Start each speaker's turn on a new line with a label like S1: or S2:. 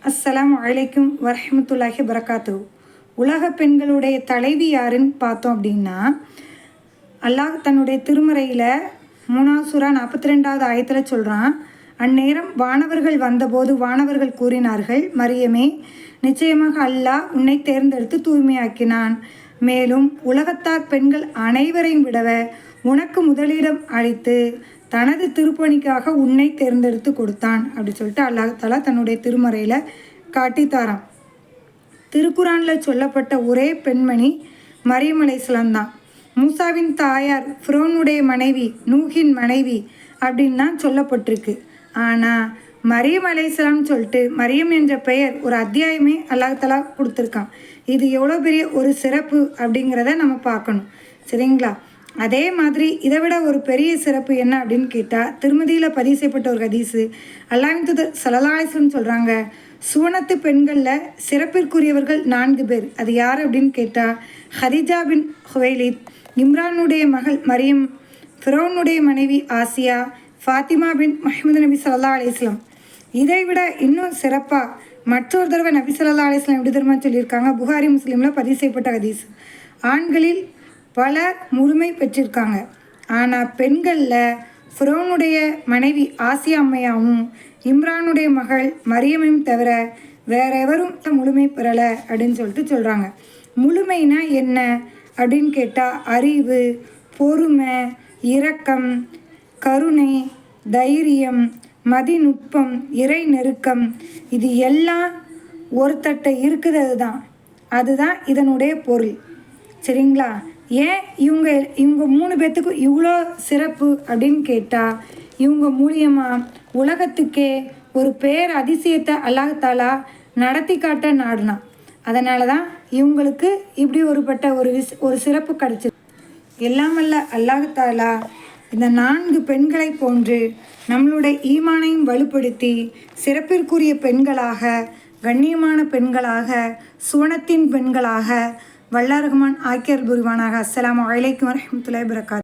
S1: அஸ்ஸலாமு அலைக்கும் வரஹ்மத்துல்லாஹி வரகாத்து. உலக பெண்களுடைய தலைவி யாருன்னு பார்த்தோம் அப்படின்னா, அல்லாஹ் தன்னுடைய திருமறையில் 3 சூரா 42வது ஆயத்தில் சொல்கிறான், அந்நேரம் வானவர்கள் வந்தபோது வானவர்கள் கூறினார்கள், மரியமே, நிச்சயமாக அல்லாஹ் உன்னை தேர்ந்தெடுத்து தூய்மையாக்கினான். மேலும் உலகத்தார் பெண்கள் அனைவரையும் விடவ உனக்கு முதலிடம் அளித்து தனது திருப்பணிக்காக உன்னை தேர்ந்தெடுத்து கொடுத்தான் அப்படி சொல்லிட்டு அல்லாஹ் தஆலா தன்னுடைய திருமறையில் காட்டித்தாரான். திருக்குரானில் சொல்லப்பட்ட ஒரே பெண்மணி மரியம் அலைஹிஸ்ஸலாம் தான். மூசாவின் தாயார் ஃபிரௌனுடைய மனைவி, நூஹின் மனைவி அப்படின்னு தான் சொல்லப்பட்டிருக்கு. ஆனால் மரியம் அலைஹிஸ்ஸலாம் சொல்லிட்டு மரியம் என்ற பெயர் ஒரு அத்தியாயமே அல்லாஹ் தஆலா கொடுத்துருக்கான். இது எவ்வளோ பெரிய ஒரு சிறப்பு அப்படிங்கிறத நம்ம பார்க்கணும், சரிங்களா? அதே மாதிரி இதை விட ஒரு பெரிய சிறப்பு என்ன அப்படின்னு கேட்டால், திருமதியில் பதிவு செய்யப்பட்ட ஒரு ஹதீஸு, அல்லாஹ்வின் தூதர் ஸல்லல்லாஹு அலைஹி வஸல்லம் சொல்கிறாங்க, சுவனத்து பெண்களில் சிறப்பிற்குரியவர்கள் 4 பேர். அது யார் அப்படின்னு கேட்டால், ஹதீஜா பின் ஹுவைலித், இம்ரானுடைய மகள் மரியம், ஃபிரௌனுடைய மனைவி ஆசியா, ஃபாத்திமா பின் முஹம்மது நபி ஸல்லல்லாஹு அலைஹி வஸல்லம். இதை விட இன்னும் சிறப்பாக மற்றொரு தடவை நபி ஸல்லல்லாஹு அலைஹி வஸல்லம் எப்படி தெரியுமா சொல்லியிருக்காங்க, புகாரி முஸ்லீமில் பதிவு செய்யப்பட்ட ஹதீஸ். ஆண்களில் பலர் முழுமை பெற்றிருக்காங்க, ஆனால் பெண்களில் ஃபிரௌனுடைய மனைவி ஆசியா அம்மையாவும் இம்ரானுடைய மகள் மரியமையும் தவிர வேற எவரும் முழுமை பெறலை அப்படின்னு சொல்லிட்டு சொல்கிறாங்க. முழுமைனா என்ன அப்படின்னு கேட்டால், அறிவு, பொறுமை, இரக்கம், கருணை, தைரியம், மதிநுட்பம், இறை நெருக்கம், இது எல்லாம் ஒருத்தட்ட இருக்கிறது தான். அதுதான் இதனுடைய பொருள், சரிங்களா? ஏன் இவங்க 3 பேர்த்துக்கும் இவ்வளோ சிறப்பு அப்படின்னு கேட்டால், இவங்க மூலியமாக உலகத்துக்கே ஒரு பேர் அதிசயத்தை அல்லாஹ் தஆலா நடத்தி காட்ட நாடினான். அதனால தான் இவங்களுக்கு இப்படி ஒரு சிறப்பு கிடச்சிது. எல்லாமல்ல அல்லாஹ் தஆலா இந்த 4 பெண்களை போன்று நம்மளுடைய ஈமானையும் வலுப்படுத்தி சிறப்பிற்குரிய பெண்களாக, கண்ணியமான பெண்களாக, சுவனத்தின் பெண்களாக வல்லார் ரஹ்மான் ஆக்கியர் புரிவானாக. அஸ்ஸலாமு அலைக்கும் வரஹ்மத்துல்லாஹி வபரகாத்துஹு.